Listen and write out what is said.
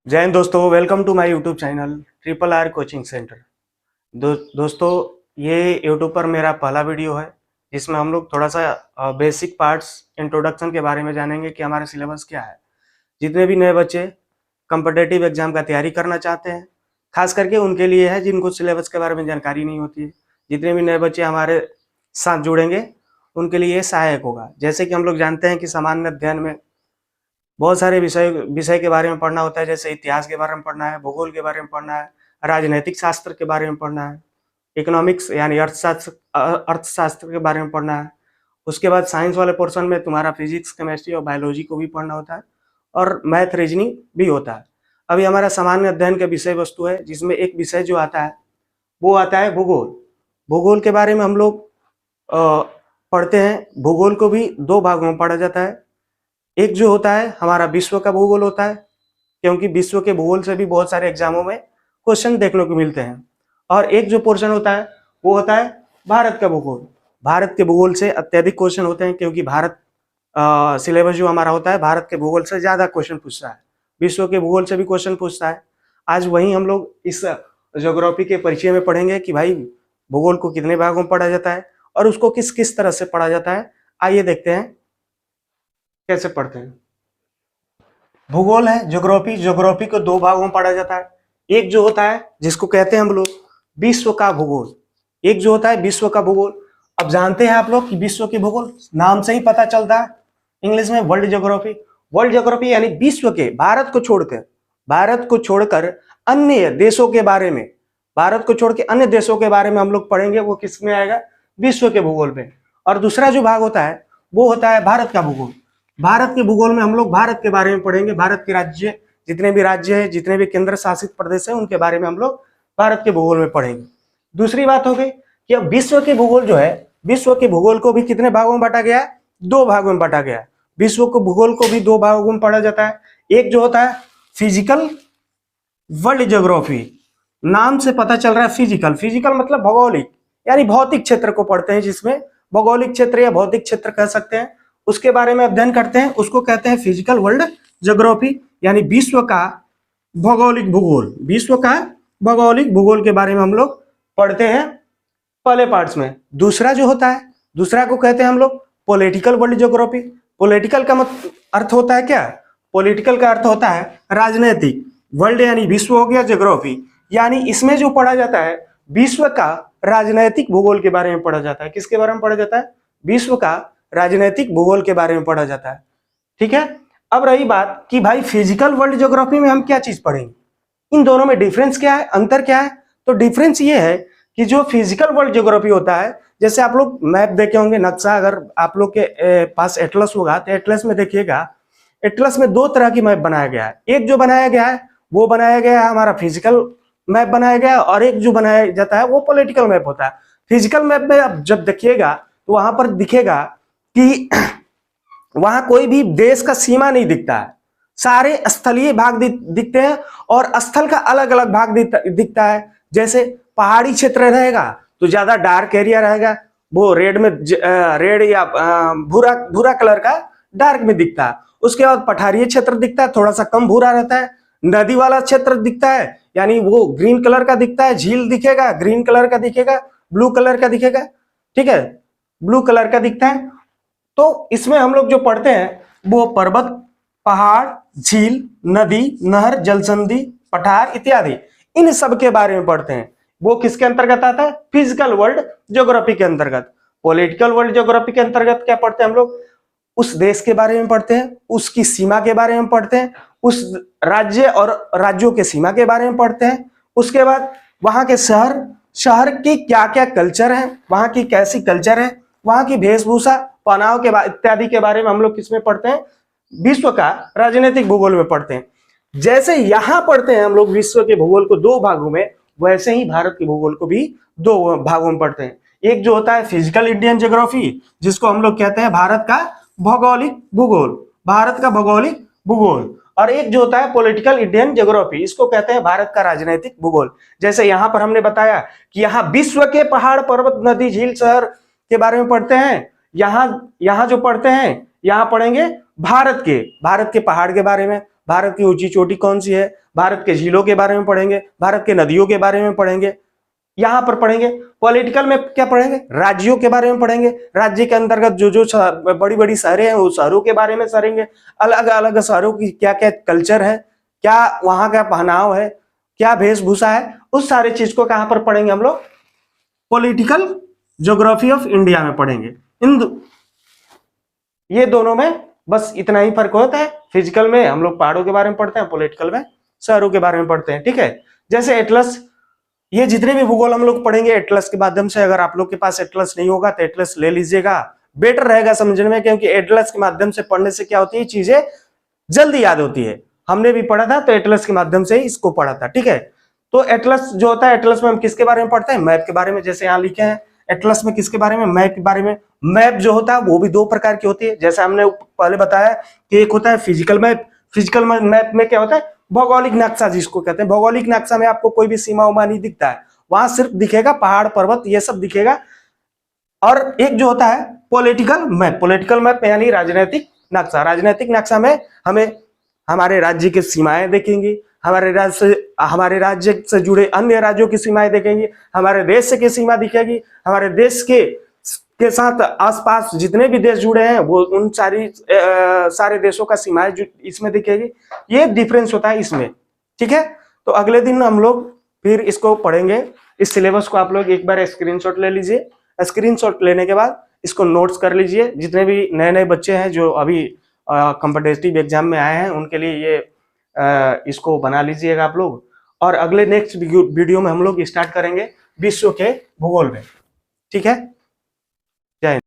जय हिंद दोस्तों, welcome to my YouTube channel triple R coaching centre. दोस्तों, ये यूट्यूब पर मेरा पहला वीडियो है जिसमें हम लोग थोड़ा सा बेसिक पार्ट्स इंट्रोडक्शन के बारे में जानेंगे कि हमारा सिलेबस क्या है। जितने भी नए बच्चे कॉम्पिटिटिव एग्जाम का तैयारी करना चाहते हैं, खास करके उनके लिए है जिनको सिलेबस के बारे में जानकारी नहीं होती है। जितने भी नए बच्चे हमारे साथ जुड़ेंगे उनके लिए ये सहायक होगा। जैसे कि हम लोग जानते हैं कि सामान्य अध्ययन में बहुत सारे विषय विषय के बारे में पढ़ना होता है। जैसे इतिहास के बारे में पढ़ना है, भूगोल के बारे में पढ़ना है, राजनैतिक शास्त्र के बारे में पढ़ना है, इकोनॉमिक्स यानी अर्थशास्त्र के बारे में पढ़ना है। उसके बाद साइंस वाले पोर्शन में तुम्हारा फिजिक्स, केमिस्ट्री और बायोलॉजी को भी पढ़ना होता है और मैथ, रीजनिंग भी होता है। अभी हमारा सामान्य अध्ययन का विषय वस्तु है जिसमें एक विषय जो आता है वो आता है भूगोल। भूगोल के बारे में हम लोग पढ़ते हैं। भूगोल को भी दो भागों में पढ़ा जाता है। एक जो होता है हमारा विश्व का भूगोल होता है, क्योंकि विश्व के भूगोल से भी बहुत सारे एग्जामों में क्वेश्चन देखने को मिलते हैं। और एक जो पोर्शन होता है वो होता है भारत का भूगोल। भारत के भूगोल से अत्यधिक क्वेश्चन होते हैं, क्योंकि भारत सिलेबस जो हमारा होता है भारत के भूगोल से ज्यादा क्वेश्चन पूछता है। विश्व के भूगोल से भी क्वेश्चन पूछता है। आज वही हम लोग इस ज्योग्राफी के परिचय में पढ़ेंगे कि भाई भूगोल को कितने भागों में पढ़ा जाता है और उसको किस किस तरह से पढ़ा जाता है। आइए देखते हैं कैसे पढ़ते हैं। भूगोल है ज्योग्राफी। ज्योग्राफी को दो भागों में पढ़ा जाता है। एक जो होता है जिसको कहते हैं हम लोग विश्व का भूगोल, एक जो होता है विश्व का भूगोल। अब जानते हैं आप लोग कि विश्व की भूगोल नाम से ही पता चलता है, इंग्लिश में वर्ल्ड ज्योग्राफी। वर्ल्ड ज्योग्राफी यानी विश्व के, भारत को छोड़कर अन्य देशों के बारे में, भारत को छोड़ के अन्य देशों के बारे में हम लोग पढ़ेंगे। वो किस में आएगा? विश्व के भूगोल में। और दूसरा जो भाग होता है वो होता है भारत का भूगोल। भारत के भूगोल में हम लोग भारत के बारे में पढ़ेंगे। भारत के राज्य, जितने भी राज्य है, जितने भी केंद्र शासित प्रदेश है, उनके बारे में हम लोग भारत के भूगोल में पढ़ेंगे। दूसरी बात हो गई कि अब विश्व के भूगोल जो है, विश्व के भूगोल को भी कितने भागों में बांटा गया है? दो भागों में बांटा गया है। विश्व के भूगोल को भी दो भागों में पढ़ा जाता है। एक जो होता है फिजिकल वर्ल्ड ज्योग्राफी, नाम से पता चल रहा है फिजिकल। फिजिकल मतलब भौगोलिक, यानी भौतिक क्षेत्र को पढ़ते हैं, जिसमें भौगोलिक क्षेत्र या भौतिक क्षेत्र कह सकते हैं, उसके बारे में अध्ययन करते हैं। उसको कहते हैं फिजिकल वर्ल्ड ज्योग्राफी, यानी विश्व का भौगोलिक भूगोल। विश्व का भौगोलिक भूगोल के बारे में हम लोग पढ़ते हैं पहले पार्ट्स में। दूसरा जो होता है, दूसरा को कहते हैं हम लोग पॉलिटिकल वर्ल्ड ज्योग्राफी। पॉलिटिकल का अर्थ होता है क्या? पॉलिटिकल का अर्थ होता है राजनीतिक। वर्ल्ड यानी विश्व हो गया, ज्योग्राफी यानी इसमें जो पढ़ा जाता है विश्व का राजनैतिक भूगोल के बारे में पढ़ा जाता है। किसके बारे में पढ़ा जाता है? विश्व का राजनीतिक भूगोल के बारे में पढ़ा जाता है। ठीक है। अब रही बात कि भाई फिजिकल वर्ल्ड ज्योग्राफी में हम क्या चीज पढ़ेंगे, इन दोनों में डिफरेंस क्या है, अंतर क्या है? तो डिफरेंस ये है कि जो फिजिकल वर्ल्ड ज्योग्राफी होता है, जैसे आप लोग मैप देखे होंगे, नक्शा, अगर आप लोग के पास एटलस होगा तो एटलस में देखिएगा, एटलस में दो तरह की मैप बनाया गया है। एक जो बनाया गया है वो बनाया गया है हमारा फिजिकल मैप बनाया गया है, और एक जो बनाया जाता है वो पॉलिटिकल मैप होता है। फिजिकल मैप में आप जब देखिएगा तो वहां पर दिखेगा कि वहां कोई भी देश का सीमा नहीं दिखता है, सारे स्थलीय भाग दिखते हैं और स्थल का अलग अलग भाग दिखता है। जैसे पहाड़ी क्षेत्र रहेगा तो ज्यादा डार्क एरिया रहेगा, वो रेड में रेड या भूरा भूरा कलर का डार्क में दिखता है। उसके बाद पठारीय क्षेत्र दिखता है, थोड़ा सा कम भूरा रहता है। नदी वाला क्षेत्र दिखता है, यानी वो ग्रीन कलर का दिखता है। झील दिखेगा, ग्रीन कलर का दिखेगा, ब्लू कलर का दिखेगा। ठीक है, ब्लू कलर का दिखता है। तो इसमें हम लोग जो पढ़ते हैं वो पर्वत, पहाड़, झील, नदी, नहर, जलसंधि, पठार इत्यादि, इन सब के बारे में पढ़ते हैं। वो किसके अंतर्गत आता है? फिजिकल वर्ल्ड ज्योग्राफी के अंतर्गत। पॉलिटिकल वर्ल्ड ज्योग्राफी के अंतर्गत क्या पढ़ते हैं हम लोग? उस देश के बारे में पढ़ते हैं, उसकी सीमा के बारे में पढ़ते हैं, उस राज्य और राज्यों के सीमा के बारे में पढ़ते हैं। उसके बाद वहां के शहर की क्या क्या कल्चर है, वहां की कैसी कल्चर है, वहां की वेशभूषा, पहनाव के इत्यादि के बारे में हम लोग किसमें पढ़ते हैं? विश्व का राजनीतिक भूगोल में पढ़ते हैं। जैसे यहां पढ़ते हैं हम लोग विश्व के भूगोल को दो भागों में, वैसे ही भारत के भूगोल को भी दो भागों में पढ़ते हैं। एक जो होता है फिजिकल इंडियन ज्योग्राफी, जिसको हम लोग कहते हैं भारत का भौगोलिक भूगोल, भारत का भौगोलिक भूगोल। और एक जो होता है पॉलिटिकल इंडियन ज्योग्राफी, इसको कहते हैं भारत का राजनीतिक भूगोल। जैसे यहां पर हमने बताया कि यहाँ विश्व के पहाड़, पर्वत, नदी, झील, शहर के बारे में पढ़ते हैं। यहाँ जो पढ़ते हैं, यहाँ पढ़ेंगे भारत के पहाड़ के बारे में, भारत की ऊंची चोटी कौन सी है, भारत के झीलों के बारे में पढ़ेंगे, भारत के नदियों के बारे में पढ़ेंगे। यहां पर पढ़ेंगे पॉलिटिकल में क्या पढ़ेंगे, राज्यों के बारे में पढ़ेंगे, राज्य के अंतर्गत जो जो बड़ी बड़ी शहरें हैं वो शहरों के बारे में पढ़ेंगे, अलग अलग शहरों की क्या क्या कल्चर है, क्या वहां का पहनाव है, क्या वेशभूषा है, उस सारे चीज को कहां पर पढ़ेंगे हम लोग, पॉलिटिकल ज्योग्राफी ऑफ इंडिया में पढ़ेंगे। ये दोनों में बस इतना ही फर्क होता है। फिजिकल में हम लोग पहाड़ों के बारे में पढ़ते हैं, पॉलिटिकल में शहरों के बारे में पढ़ते हैं। ठीक है, जैसे एटलस, ये जितने भी भूगोल हम लोग पढ़ेंगे एटलस के माध्यम से। अगर आप लोग के पास एटलस नहीं होगा तो एटलस ले लीजिएगा, बेटर रहेगा समझने में, क्योंकि एटलस के माध्यम से पढ़ने से क्या होती है, चीजें जल्दी याद होती है। हमने भी पढ़ा था तो एटलस के माध्यम से ही इसको पढ़ा था। ठीक है, तो एटलस जो होता है, एटलस में हम किसके बारे में पढ़ते हैं, मैप के बारे में। जैसे यहाँ लिखे हैं एटलस में किसके बारे में, मैप के बारे में। मैप जो होता है वो भी दो प्रकार की होती है, जैसे हमने पहले बताया कि एक होता है फिजिकल मैप। फिजिकल मैप में क्या होता है, भौगोलिक नक्शा जिसको कहते हैं। भौगोलिक नक्शा में आपको कोई भी सीमा उमा नहीं दिखता है, वहां सिर्फ दिखेगा पहाड़ पर्वत ये सब दिखेगा। और एक जो होता है पॉलिटिकल मैप, पॉलिटिकल मैप यानी राजनीतिक नक्शा। राजनीतिक नक्शा में हमें हमारे राज्य की सीमाएं देखेंगी, हमारे राज्य से जुड़े अन्य राज्यों की सीमाएं देखेंगी, हमारे देश की सीमा दिखेगी, हमारे देश के साथ आसपास जितने भी देश जुड़े हैं वो उन सारे देशों का सीमाएं इसमें दिखेगी। ये डिफरेंस होता है इसमें। ठीक है, तो अगले दिन हम लोग फिर इसको पढ़ेंगे। इस सिलेबस को आप लोग एक बार स्क्रीनशॉट ले लीजिए। स्क्रीनशॉट लेने के बाद इसको नोट्स कर लीजिए। जितने भी नए नए बच्चे हैं जो अभी कॉम्पिटिटिव एग्जाम में आए हैं उनके लिए ये इसको बना लीजिएगा आप लोग। और अगले नेक्स्ट वीडियो में हम लोग स्टार्ट करेंगे विश्व के भूगोल में। ठीक है।